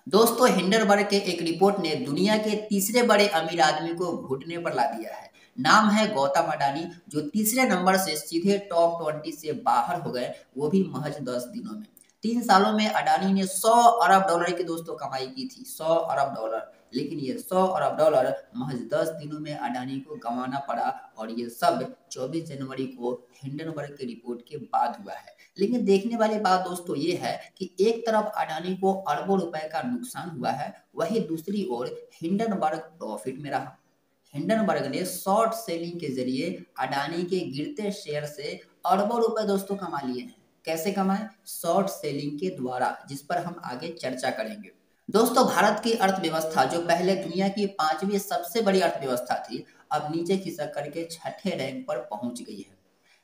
दोस्तों, हिंडनबर्ग के एक रिपोर्ट ने दुनिया के तीसरे बड़े अमीर आदमी को घुटने पर ला दिया है। नाम है गौतम अडानी, जो तीसरे नंबर से सीधे टॉप 20 से बाहर हो गए, वो भी महज 10 दिनों में। 3 सालों में अडानी ने 100 अरब डॉलर की दोस्तों कमाई की थी, 100 अरब डॉलर। लेकिन ये 100 अरब डॉलर महज 10 दिनों में अडानी को गंवाना पड़ा, और ये सब 24 जनवरी को हिंडनबर्ग की रिपोर्ट के बाद हुआ है। लेकिन देखने वाली बात दोस्तों ये है कि एक तरफ अडानी को अरबों रुपए का नुकसान हुआ है, वहीं दूसरी ओर हिंडनबर्ग प्रॉफिट में रहा। हिंडनबर्ग ने शॉर्ट सेलिंग के जरिए अडानी के गिरते शेयर से अरबों रुपए दोस्तों कमा लिए हैं। कैसे कमाए? शॉर्ट सेलिंग के द्वारा, जिस पर हम आगे चर्चा करेंगे। दोस्तों, भारत की अर्थव्यवस्था, जो पहले दुनिया की 5वीं सबसे बड़ी अर्थव्यवस्था थी, अब नीचे खिसक करके छठे रैंक पर पहुंच गई है।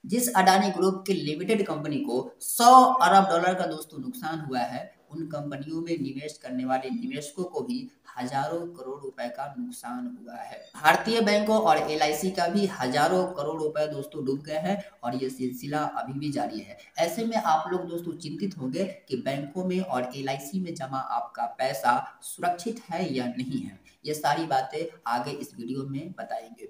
जिस अडानी ग्रुप के लिमिटेड कंपनी को 100 अरब डॉलर का दोस्तों नुकसान हुआ है, उन कंपनियों में निवेश करने वाले निवेशकों को भी हजारों करोड़ रुपए का नुकसान हुआ है। भारतीय बैंकों और एलआईसी का भी हजारों करोड़ रुपए दोस्तों डूब गए हैं, और ये सिलसिला अभी भी जारी है। ऐसे में आप लोग दोस्तों चिंतित होंगे कि बैंकों में और एलआईसी में जमा आपका पैसा सुरक्षित है या नहीं है। ये सारी बातें आगे इस वीडियो में बताएंगे।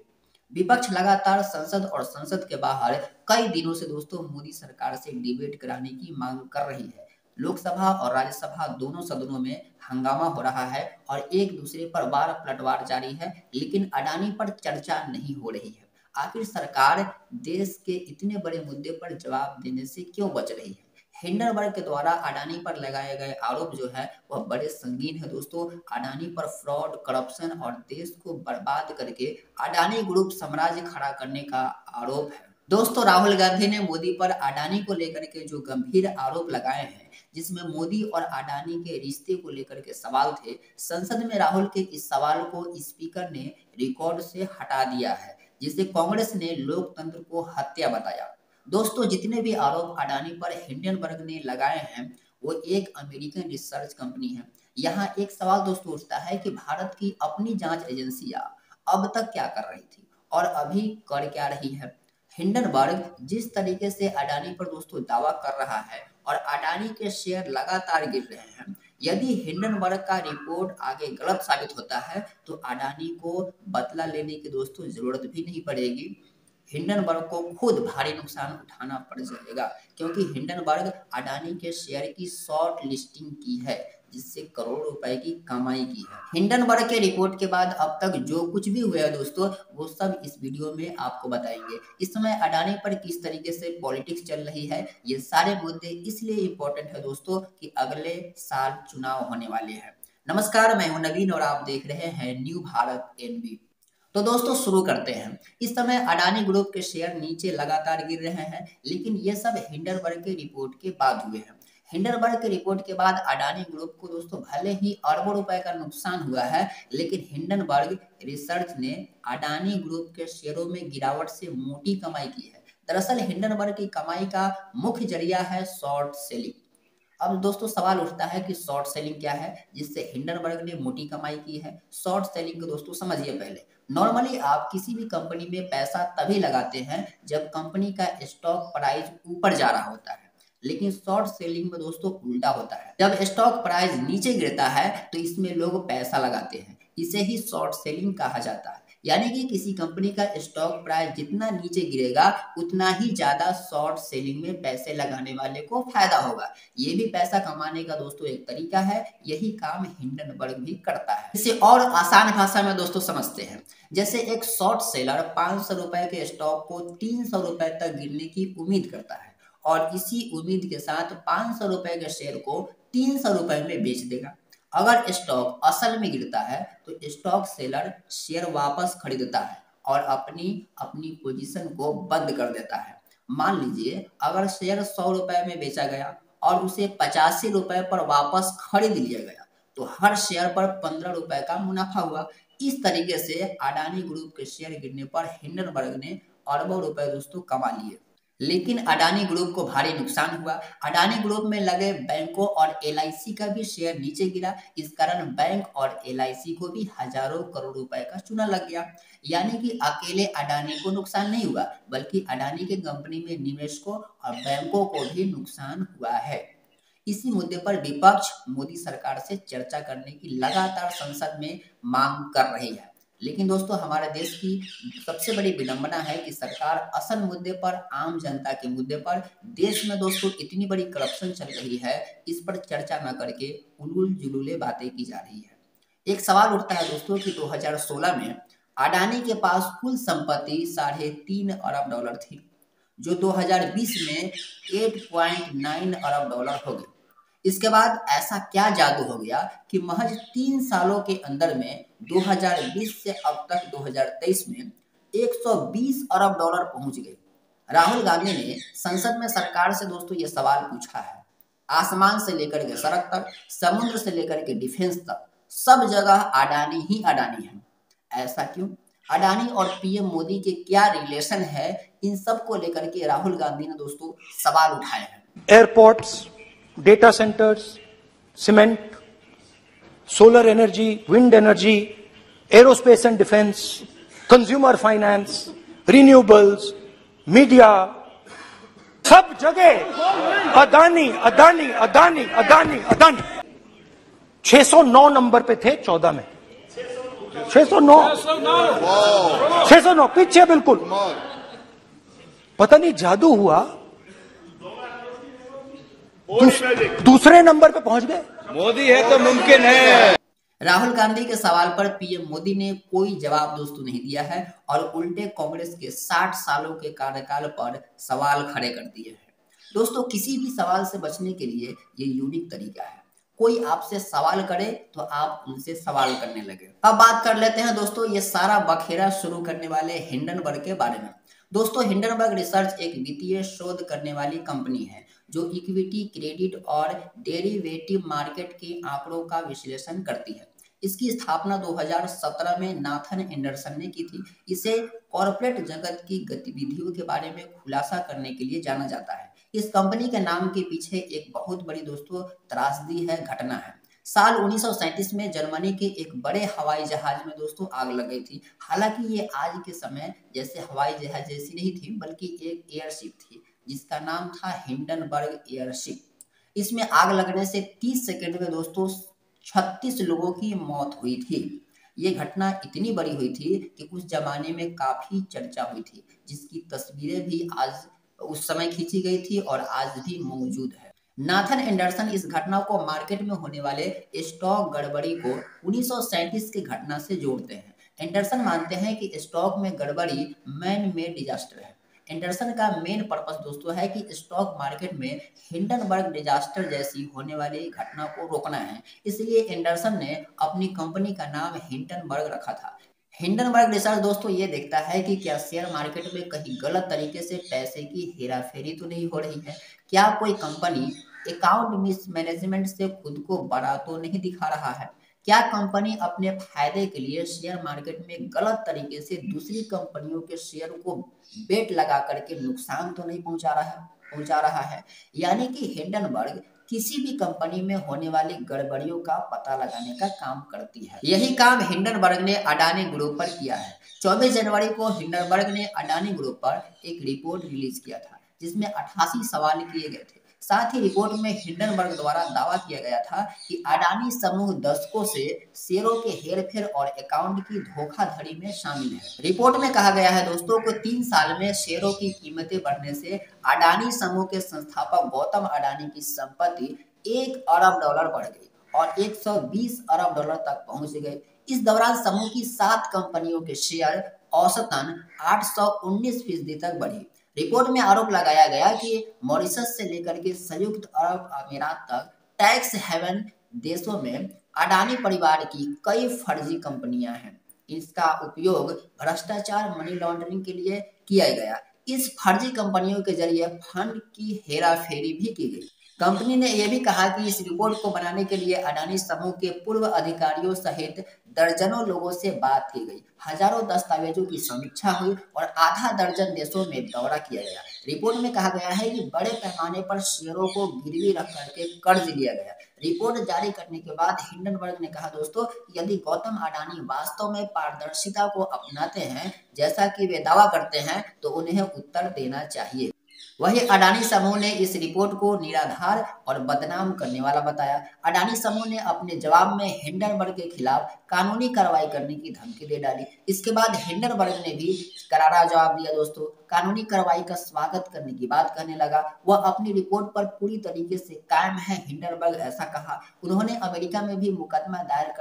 विपक्ष लगातार संसद और संसद के बाहर कई दिनों से दोस्तों मोदी सरकार से डिबेट कराने की मांग कर रही है। लोकसभा और राज्यसभा दोनों सदनों में हंगामा हो रहा है और एक दूसरे पर वार पलटवार जारी है, लेकिन अडानी पर चर्चा नहीं हो रही है। आखिर सरकार देश के इतने बड़े मुद्दे पर जवाब देने से क्यों बच रही है? हिंडनबर्ग के द्वारा अडानी पर लगाए गए आरोप जो है वह बड़े संगीन है दोस्तों। अडानी पर फ्रॉड, करप्शन और देश को बर्बाद करके अडानी ग्रुप साम्राज्य खड़ा करने का आरोप है। दोस्तों, राहुल गांधी ने मोदी पर अडानी को लेकर के जो गंभीर आरोप लगाए हैं, जिसमें मोदी और अडानी के रिश्ते को लेकर के सवाल थे, संसद में राहुल के इस सवाल को स्पीकर ने रिकॉर्ड से हटा दिया है, जिसे कांग्रेस ने लोकतंत्र को हत्या बताया। दोस्तों, जितने भी आरोप अडानी पर हिंडनबर्ग ने लगाए हैं, वो एक अमेरिकन रिसर्च कंपनी है। यहाँ एक सवाल दोस्तों उठता है कि भारत की अपनी जांच एजेंसियां अब तक क्या कर रही थी और अभी कर क्या रही है? हिंडनबर्ग जिस तरीके से अडानी पर दोस्तों दावा कर रहा है और अडानी के शेयर लगातार गिर रहे हैं, यदि हिंडनबर्ग का रिपोर्ट आगे गलत साबित होता है तो अडानी को बदला लेने की दोस्तों जरूरत भी नहीं पड़ेगी। हिंडनबर्ग को खुद भारी नुकसान उठाना पड़ जाएगा, क्योंकि हिंडनबर्ग अडानी के शेयर की शॉर्ट लिस्टिंग की है, जिससे करोड़ रुपए की कमाई की है। हिंडनबर्ग के रिपोर्ट के बाद अब तक जो कुछ भी हुआ है दोस्तों, वो सब इस वीडियो में आपको बताएंगे। इस समय अडानी पर किस तरीके से पॉलिटिक्स चल रही है, ये सारे मुद्दे इसलिए इम्पोर्टेंट है दोस्तों कि अगले साल चुनाव होने वाले हैं। नमस्कार, मैं हूं नवीन और आप देख रहे हैं न्यू भारत एनबी। तो दोस्तों शुरू करते हैं। इस समय अडानी ग्रुप के शेयर नीचे लगातार गिर रहे हैं, लेकिन ये सब हिंडनबर्ग के रिपोर्ट के बाद हुए हैं। हिंडनबर्ग के रिपोर्ट के बाद अडानी ग्रुप को दोस्तों भले ही अरबों रुपए का नुकसान हुआ है, लेकिन हिंडनबर्ग रिसर्च ने अडानी ग्रुप के शेयरों में गिरावट से मोटी कमाई की है। दरअसल हिंडनबर्ग की कमाई का मुख्य जरिया है शॉर्ट सेलिंग। अब दोस्तों सवाल उठता है कि शॉर्ट सेलिंग क्या है, जिससे हिंडनबर्ग ने मोटी कमाई की है। शॉर्ट सेलिंग को दोस्तों समझिए पहले। नॉर्मली आप किसी भी कंपनी में पैसा तभी लगाते हैं जब कंपनी का स्टॉक प्राइस ऊपर जा रहा होता है, लेकिन शॉर्ट सेलिंग में दोस्तों उल्टा होता है। जब स्टॉक प्राइस नीचे गिरता है तो इसमें लोग पैसा लगाते हैं, इसे ही शॉर्ट सेलिंग कहा जाता है। यानी कि किसी कंपनी का स्टॉक प्राइस जितना नीचे गिरेगा, उतना ही ज्यादा शॉर्ट सेलिंग में पैसे लगाने वाले को फायदा होगा। ये भी पैसा कमाने का दोस्तों एक तरीका है, यही काम हिंडनबर्ग भी करता है। इसे और आसान भाषा में दोस्तों समझते हैं। जैसे एक शॉर्ट सेलर 500 रुपए के स्टॉक को 300 रुपए तक गिरने की उम्मीद करता है, और इसी उम्मीद के साथ 500 रुपए के शेयर को 300 रुपए में बेच देगा। अगर स्टॉक असल में गिरता है तो स्टॉक सेलर शेयर वापस खरीदता है और अपनी अपनी पोजीशन को बंद कर देता है। मान लीजिए अगर शेयर 100 रुपए में बेचा गया और उसे 85 रुपए पर वापस खरीद लिया गया, तो हर शेयर पर 15 रुपए का मुनाफा हुआ। इस तरीके से अडानी ग्रुप के शेयर गिरने पर हिंडनबर्ग ने अरबों रुपए दोस्तों कमा लिए। लेकिन अडानी ग्रुप को भारी नुकसान हुआ। अडानी ग्रुप में लगे बैंकों और एलआईसी का भी शेयर नीचे गिरा। इस कारण बैंक और एलआईसी को भी हजारों करोड़ रुपए का चूना लग गया। यानी कि अकेले अडानी को नुकसान नहीं हुआ, बल्कि अडानी के कंपनी में निवेशकों और बैंकों को भी नुकसान हुआ है। इसी मुद्दे पर विपक्ष मोदी सरकार से चर्चा करने की लगातार संसद में मांग कर रही है। लेकिन दोस्तों, हमारे देश की सबसे बड़ी विडंबना है कि सरकार असल मुद्दे पर, आम जनता के मुद्दे पर देश में दोस्तों इतनी बड़ी करप्शन चल रही है, इस पर चर्चा न करके उलूल जुलूले बातें की जा रही है। एक सवाल उठता है दोस्तों कि 2016 में अडानी के पास कुल संपत्ति $3.5 अरब थी, जो 2020 में 8.9 अरब डॉलर हो गई। इसके बाद ऐसा क्या जादू हो गया कि महज 3 सालों के अंदर में 2020 से अब तक 2023 में 120 अरब डॉलर पहुंच गए। राहुल गांधी ने संसद में सरकार से दोस्तों ये सवाल पूछा है। आसमान से लेकर के सड़क तक, समुद्र से लेकर के डिफेंस तक, सब जगह अडानी ही अडानी है। ऐसा क्यों? अडानी और पीएम मोदी के क्या रिलेशन है, इन सब को लेकर के राहुल गांधी ने दोस्तों सवाल उठाए हैं। Airports, data centres, cement, solar energy, wind energy, aerospace and defence, consumer finance, renewables, media, सब जगह अदानी अदानी अदानी अदानी अदानी। 609 नंबर पे थे 14 में, 609 पीछे बिल्कुल। पता नहीं जादू हुआ, दूसरे नंबर पे पहुंच गए। मोदी है तो मुमकिन है। राहुल गांधी के सवाल पर पीएम मोदी ने कोई जवाब दोस्तों नहीं दिया है और उल्टे कांग्रेस के 60 सालों के कार्यकाल पर सवाल खड़े कर दिए हैं। दोस्तों, किसी भी सवाल से बचने के लिए ये यूनिक तरीका है। कोई आपसे सवाल करे तो आप उनसे सवाल करने लगे। अब बात कर लेते हैं दोस्तों ये सारा बखेड़ा शुरू करने वाले हिंडनबर्ग के बारे में। दोस्तों, हिंडनबर्ग रिसर्च एक वित्तीय शोध करने वाली कंपनी है जो इक्विटी, क्रेडिट और डेरिवेटिव मार्केट के आंकड़ों का विश्लेषण करती है। इसकी स्थापना 2017 में नाथन एंडरसन ने की थी। इसे कॉर्पोरेट जगत की गतिविधियों के बारे में खुलासा करने के लिए जाना जाता है। इस कंपनी के नाम के पीछे एक बहुत बड़ी दोस्तों त्रासदी है, घटना है। साल 1937 में जर्मनी के एक बड़े हवाई जहाज में दोस्तों आग लग गई थी। हालांकि ये आज के समय जैसे हवाई जहाज जैसी नहीं थी, बल्कि एक एयरशिप थी जिसका नाम था हिंडनबर्ग एयरशिप। इसमें आग लगने से 30 सेकंड में दोस्तों 36 लोगों की मौत हुई थी। ये घटना इतनी बड़ी हुई थी कि उस जमाने में काफी चर्चा हुई थी, जिसकी तस्वीरें भी आज उस समय खींची गई थी और आज भी मौजूद है। नाथन एंडरसन इस घटना को मार्केट में होने वाले स्टॉक गड़बड़ी को 1937 की घटना से जोड़ते हैं। एंडरसन मानते हैं कि स्टॉक में गड़बड़ी मैन मेड डिजास्टर है। एंडरसन का मेन पर्पस दोस्तों है कि स्टॉक मार्केट में हिंडनबर्ग डिजास्टर जैसी होने वाली घटना को रोकना है। इसलिए एंडरसन ने अपनी कंपनी का नाम हिंडनबर्ग रखा था। हिंडनबर्ग रिसर्च दोस्तों ये देखता है कि क्या शेयर मार्केट में कहीं गलत तरीके से पैसे की हेराफेरी तो नहीं हो रही है, क्या कोई कंपनी अकाउंट मिसमैनेजमेंट से खुद को बड़ा तो नहीं दिखा रहा है, क्या कंपनी अपने फायदे के लिए शेयर मार्केट में गलत तरीके से दूसरी कंपनियों के शेयर को बेट लगा करके नुकसान तो नहीं पहुंचा रहा है। यानी कि हिंडनबर्ग किसी भी कंपनी में होने वाली गड़बड़ियों का पता लगाने का काम करती है। यही काम हिंडनबर्ग ने अडानी ग्रुप पर किया है। 24 जनवरी को हिंडनबर्ग ने अडानी ग्रुप पर एक रिपोर्ट रिलीज किया था जिसमें 88 सवाल किए गए थे। साथ ही रिपोर्ट में हिंडनबर्ग द्वारा दावा किया गया था कि अडानी समूह दशकों से शेयरों के हेरफेर और अकाउंट की धोखाधड़ी में शामिल है। रिपोर्ट में कहा गया है दोस्तों को 3 साल में शेयरों की कीमतें बढ़ने से अडानी समूह के संस्थापक गौतम अडानी की संपत्ति $1 अरब बढ़ गई और 120 अरब डॉलर तक पहुंच गए। इस दौरान समूह की 7 कंपनियों के शेयर औसतन 819% तक बढ़ी। रिपोर्ट में आरोप लगाया गया कि मॉरिशस से लेकर के संयुक्त अरब अमीरात तक टैक्स हेवन देशों में अडानी परिवार की कई फर्जी कंपनियां हैं। इसका उपयोग भ्रष्टाचार, मनी लॉन्ड्रिंग के लिए किया गया। इस फर्जी कंपनियों के जरिए फंड की हेराफेरी भी की गई। कंपनी ने यह भी कहा कि इस रिपोर्ट को बनाने के लिए अडानी समूह के पूर्व अधिकारियों सहित दर्जनों लोगों से बात की गई, हजारों दस्तावेजों की समीक्षा हुई और आधा दर्जन देशों में दौरा किया गया। रिपोर्ट में कहा गया है कि बड़े पैमाने पर शेयरों को गिरवी रख करके कर्ज लिया गया। रिपोर्ट जारी करने के बाद हिंडनबर्ग ने कहा दोस्तों, यदि गौतम अडानी वास्तव में पारदर्शिता को अपनाते हैं जैसा कि वे दावा करते हैं, तो उन्हें उत्तर देना चाहिए। वही अडानी समूह ने इस रिपोर्ट को निराधार और बदनाम करने वाला बताया। अडानी समूह ने अपने जवाब में हिंडनबर्ग के खिलाफ कानूनी कार्रवाई करने की धमकी दे डाली। इसके बाद हिंडनबर्ग ने भी करारा जवाब दिया दोस्तों, कानूनी कार्रवाई का स्वागत करने की बात कहने लगा। वह अपनी रिपोर्ट पर पूरी तरीके से कायम है, हिंडनबर्ग ऐसा कहा। उन्होंने अमेरिका में भी मुकदमा दायर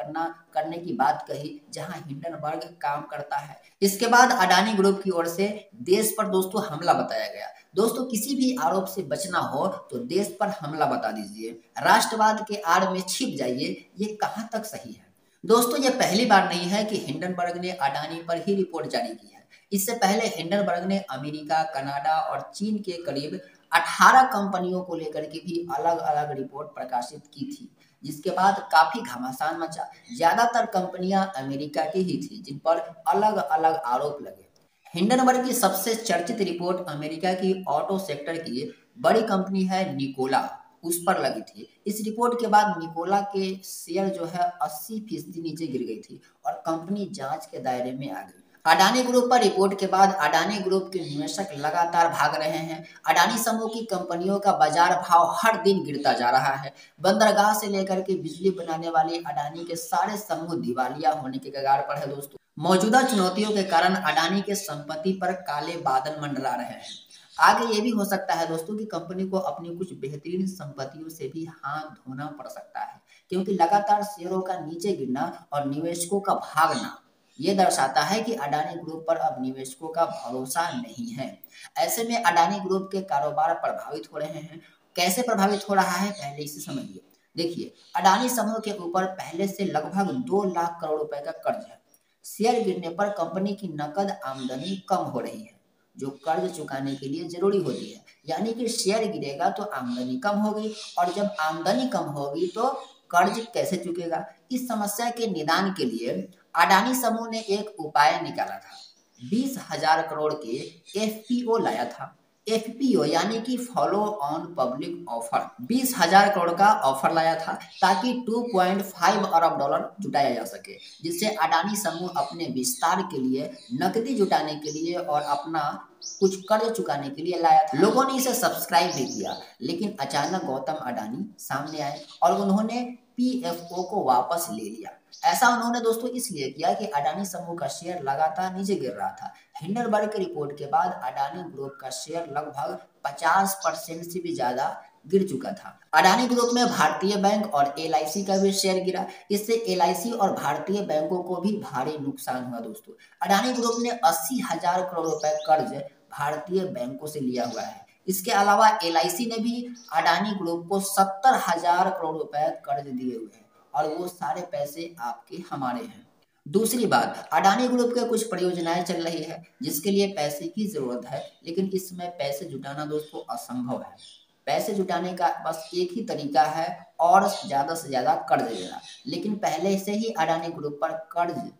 करने की बात कही जहां हिंडनबर्ग काम करता है। इसके बाद अडानी ग्रुप की ओर से देश पर दोस्तों हमला बताया गया। दोस्तों किसी भी आरोप से बचना हो तो देश पर हमला बता दीजिए, राष्ट्रवाद के आड़ में छिप जाइए, ये कहां तक सही है। दोस्तों ये पहली बार नहीं है कि हिंडनबर्ग ने अडानी पर ही रिपोर्ट जारी की है। इससे पहले हिंडनबर्ग ने अमेरिका, कनाडा और चीन के करीब 18 कंपनियों को लेकर के भी अलग अलग रिपोर्ट प्रकाशित की थी, जिसके बाद काफी घमासान मचा। ज्यादातर कंपनियां अमेरिका की ही थी जिन पर अलग अलग आरोप लगे। हिंडनबर्ग की सबसे चर्चित रिपोर्ट अमेरिका की ऑटो सेक्टर की बड़ी कंपनी है निकोला, उस पर लगी थी। इस रिपोर्ट के बाद निकोला के शेयर जो है 80% नीचे गिर गई थी और कंपनी जांच के दायरे में आ गई। अडानी ग्रुप पर रिपोर्ट के बाद अडानी ग्रुप के निवेशक लगातार भाग रहे हैं। अडानी समूह की कंपनियों का बाजार भाव हर दिन गिरता जा रहा है। बंदरगाह से लेकर के बिजली बनाने वाले अडानी के सारे समूह दिवालिया होने के कगार पर है दोस्तों। मौजूदा चुनौतियों के कारण अडानी के संपत्ति पर काले बादल मंडरा रहे हैं। आगे ये भी हो सकता है दोस्तों कि कंपनी को अपनी कुछ बेहतरीन संपत्तियों से भी हाथ धोना पड़ सकता है, क्योंकि लगातार शेयरों का नीचे गिरना और निवेशकों का भागना ये दर्शाता है कि अडानी ग्रुप पर अब निवेशकों का भरोसा नहीं है। ऐसे में अडानी ग्रुप के कारोबार प्रभावित हो रहे हैं। कैसे प्रभावित हो रहा है पहले इसे समझिए। देखिए, अडानी समूह के ऊपर पहले से लगभग 2 लाख करोड़ रुपए का कर्ज है। शेयर गिरने पर कंपनी की नकद आमदनी कम हो रही है, जो कर्ज चुकाने के लिए जरूरी होती है। यानी कि शेयर गिरेगा तो आमदनी कम होगी, और जब आमदनी कम होगी तो कर्ज कैसे चुकेगा। इस समस्या के निदान के लिए अडानी समूह ने एक उपाय निकाला था। 20,000 करोड़ के एफपीओ लाया था। एफपीओ यानी कि follow on public offer, 20,000 crore का ऑफर लाया था ताकि 2.5 अरब डॉलर जुटाया जा सके, जिससे अडानी समूह अपने विस्तार के लिए, नकदी जुटाने के लिए और अपना कुछ कर्ज चुकाने के लिए लाया था। लोगों ने इसे सब्सक्राइब भी किया, लेकिन अचानक गौतम अडानी सामने आए और उन्होंने पीएफओ को वापस ले लिया। ऐसा उन्होंने दोस्तों इसलिए किया कि अडानी समूह का शेयर लगातार नीचे गिर रहा था। हिंडनबर्ग की रिपोर्ट के बाद अडानी ग्रुप का शेयर लगभग 50% से भी ज्यादा गिर चुका था। अडानी ग्रुप में भारतीय बैंक और एलआईसी का भी शेयर गिरा। इससे एलआईसी और भारतीय बैंकों को भी भारी नुकसान हुआ दोस्तों। अडानी ग्रुप ने 80,000 करोड़ रुपए कर्ज भारतीय बैंकों से लिया हुआ है। इसके अलावा एलआईसी ने भी अडानी ग्रुप को 70,000 करोड़ रुपए कर्ज दिए हुए हैं, और वो सारे पैसे आपके हमारे हैं। दूसरी बात, अडानी ग्रुप के कुछ परियोजनाएं चल रही है जिसके लिए पैसे की जरूरत है, लेकिन इसमें पैसे जुटाना दोस्तों असंभव है। पैसे जुटाने का बस एक ही तरीका है, और ज्यादा से ज्यादा कर्ज लेना। लेकिन पहले से ही अडानी ग्रुप पर कर्ज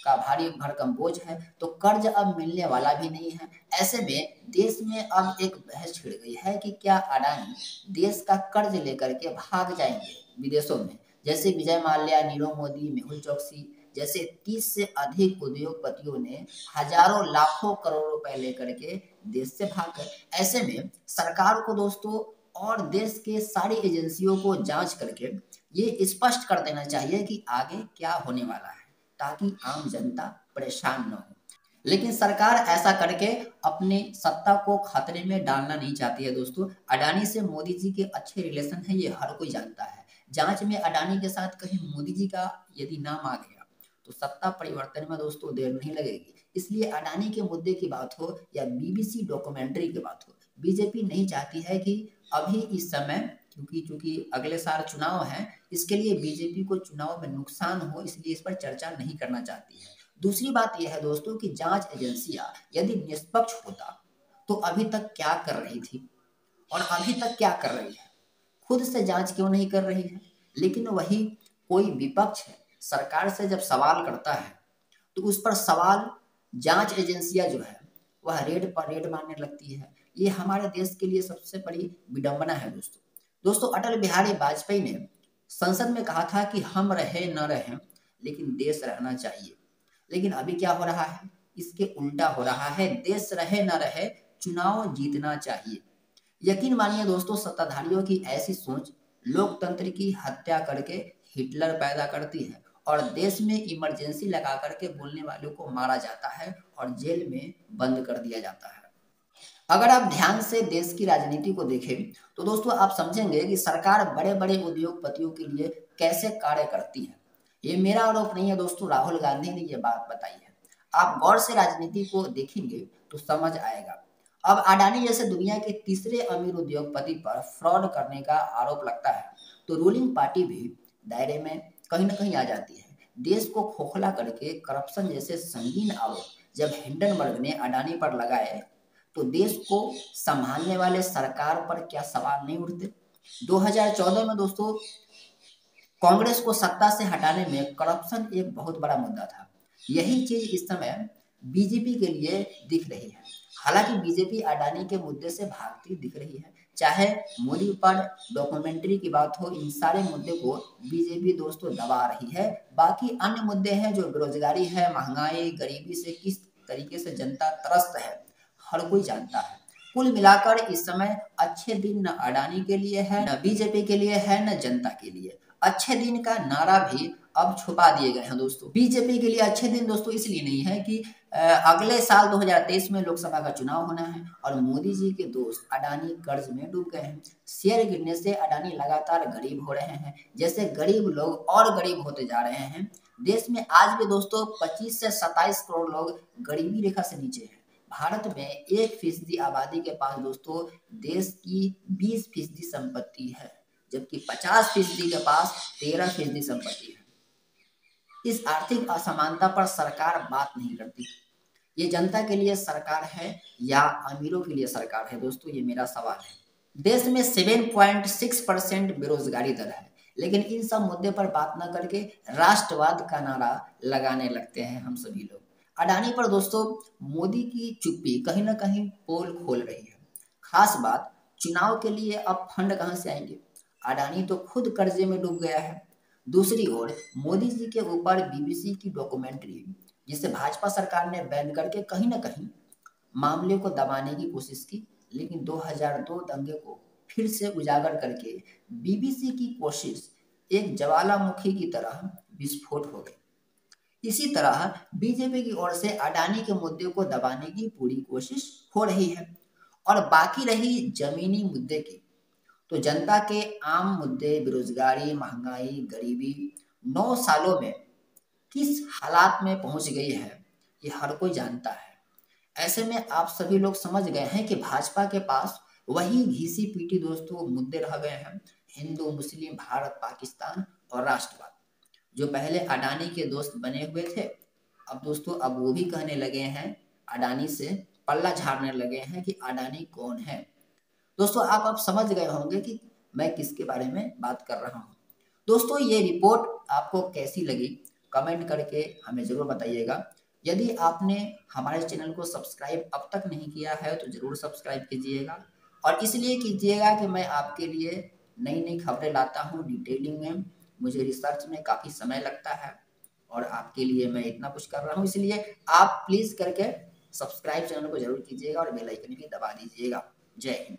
का भारी भरकम बोझ है, तो कर्ज अब मिलने वाला भी नहीं है। ऐसे में देश में अब एक बहस छिड़ गई है कि क्या अडानी देश का कर्ज लेकर के भाग जाएंगे विदेशों में, जैसे विजय माल्या, नीरव मोदी, मेहुल चोकसी जैसे 30 से अधिक उद्योगपतियों ने हजारों लाखों करोड़ रुपए लेकर के देश से भाग गए। ऐसे में सरकार को दोस्तों और देश के सारी एजेंसियों को जांच करके ये स्पष्ट कर देना चाहिए कि आगे क्या होने वाला है, ताकि आम जनता परेशान न हो। लेकिन सरकार ऐसा करके अपनी सत्ता को खतरे में डालना नहीं चाहती है दोस्तों। अडानी से मोदी जी के अच्छे रिलेशन है, ये हर कोई जानता है। जांच में अडानी के साथ कहीं मोदी जी का यदि नाम आ गया तो सत्ता परिवर्तन में दोस्तों देर नहीं लगेगी। इसलिए अडानी के मुद्दे की बात हो या बीबीसी डॉक्यूमेंट्री की बात हो, बीजेपी नहीं चाहती है कि अभी इस समय, क्योंकि अगले साल चुनाव है, इसके लिए बीजेपी को चुनाव में नुकसान हो, इसलिए इस पर चर्चा नहीं करना चाहती है। दूसरी बात यह है दोस्तों कि जांच एजेंसियां यदि निष्पक्ष होता तो अभी तक क्या कर रही थी, और अभी तक क्या कर रही है, खुद से जांच क्यों नहीं कर रही है। लेकिन वही कोई विपक्ष है सरकार से जब सवाल करता है तो उस पर सवाल जांच एजेंसियां जो है वह रेड पर रेड मारने लगती है। ये हमारे देश के लिए सबसे बड़ी विडंबना है दोस्तों। अटल बिहारी वाजपेयी ने संसद में कहा था कि हम रहे न रहे लेकिन देश रहना चाहिए। लेकिन अभी क्या हो रहा है, इसके उल्टा हो रहा है। देश रहे न रहे, चुनाव जीतना चाहिए। यकीन मानिए दोस्तों, सत्ताधारियों की ऐसी सोच लोकतंत्र की हत्या करके हिटलर पैदा करती है और देश में इमरजेंसी लगा करके बोलने वालों को मारा जाता है और जेल में बंद कर दिया जाता है। अगर आप ध्यान से देश की राजनीति को देखें तो दोस्तों आप समझेंगे कि सरकार बड़े बड़े उद्योगपतियों के लिए कैसे कार्य करती है। ये मेरा आरोप नहीं है दोस्तों, राहुल गांधी ने ये बात बताई है। आप गौर से राजनीति को देखेंगे तो समझ आएगा। अब अडानी जैसे दुनिया के तीसरे अमीर उद्योगपति पर फ्रॉड करने का आरोप लगता है तो रूलिंग पार्टी भी दायरे में कहीं ना कहीं आ जाती है। देश को खोखला करके करप्शन जैसे संगीन आरोप जब हिंडनबर्ग ने अडानी पर लगाए तो देश को संभालने वाले सरकार पर क्या सवाल नहीं उठते। 2014 में दोस्तों कांग्रेस को सत्ता से हटाने में करप्शन एक बहुत बड़ा मुद्दा था। यही चीज इस समय बीजेपी के लिए दिख रही है। हालांकि बीजेपी अडानी के मुद्दे से भागती दिख रही है। चाहे मोदी पर डॉक्यूमेंट्री की बात हो, इन सारे मुद्दे को बीजेपी दोस्तों दबा रही है। बाकी अन्य मुद्दे हैं जो बेरोजगारी है, महंगाई, गरीबी से किस तरीके से जनता त्रस्त है, हर कोई जानता है। कुल मिलाकर इस समय अच्छे दिन न अडानी के लिए है, न बीजेपी के लिए है, न जनता के लिए। अच्छे दिन का नारा भी अब छुपा दिए गए हैं दोस्तों। बीजेपी के लिए अच्छे दिन दोस्तों इसलिए नहीं है कि अगले साल 2023 में लोकसभा का चुनाव होना है और मोदी जी के दोस्त अडानी कर्ज में डूब गए हैं। शेयर गिरने से अडानी लगातार गरीब हो रहे हैं। जैसे गरीब लोग और गरीब होते जा रहे हैं। देश में आज भी दोस्तों 25 से 27 करोड़ लोग गरीबी रेखा से नीचे हैं। भारत में 1% आबादी के पास दोस्तों देश की 20% संपत्ति है, जबकि 50% के पास 13% संपत्ति है। इस आर्थिक असमानता पर सरकार बात नहीं करती। ये जनता के लिए सरकार है या अमीरों के लिए सरकार है दोस्तों, ये मेरा सवाल है। देश में 7.6% बेरोजगारी दर है, लेकिन इन सब मुद्दे पर बात न करके राष्ट्रवाद का नारा लगाने लगते हैं हम सभी लोग। अडानी पर दोस्तों मोदी की चुप्पी कहीं ना कहीं पोल खोल रही है। खास बात, चुनाव के लिए अब फंड कहां से आएंगे? अडानी तो खुद कर्जे में डूब गया है। दूसरी ओर मोदी जी के ऊपर बीबीसी की डॉक्यूमेंट्री, जिसे भाजपा सरकार ने बैन करके कहीं ना कहीं मामले को दबाने की कोशिश की, लेकिन 2002 दंगे को फिर से उजागर करके बीबीसी की कोशिश एक ज्वालामुखी की तरह विस्फोट हो गई। इसी तरह बीजेपी की ओर से अडानी के मुद्दे को दबाने की पूरी कोशिश हो रही है। और बाकी रही जमीनी मुद्दे की, तो जनता के आम मुद्दे बेरोजगारी, महंगाई, गरीबी 9 सालों में किस हालात में पहुंच गई है ये हर कोई जानता है। ऐसे में आप सभी लोग समझ गए हैं कि भाजपा के पास वही घिसी पीटी दोस्तों मुद्दे रह गए हैं, हिंदू, मुस्लिम, भारत, पाकिस्तान और राष्ट्रवाद। जो पहले अडानी के दोस्त बने हुए थे, अब दोस्तों अब वो भी कहने लगे हैं, अडानी से पल्ला झाड़ने लगे हैं कि अडानी कौन है। दोस्तों आप अब समझ गए होंगे कि मैं किसके बारे में बात कर रहा हूँ। दोस्तों ये रिपोर्ट आपको कैसी लगी कमेंट करके हमें ज़रूर बताइएगा। यदि आपने हमारे चैनल को सब्सक्राइब अब तक नहीं किया है तो ज़रूर सब्सक्राइब कीजिएगा, और इसलिए कीजिएगा कि मैं आपके लिए नई नई खबरें लाता हूँ डिटेलिंग में। मुझे रिसर्च में काफ़ी समय लगता है और आपके लिए मैं इतना कुछ कर रहा हूँ, इसलिए आप प्लीज़ करके सब्सक्राइब चैनल को जरूर कीजिएगा और बेल आइकन भी दबा दीजिएगा। जय हिंद।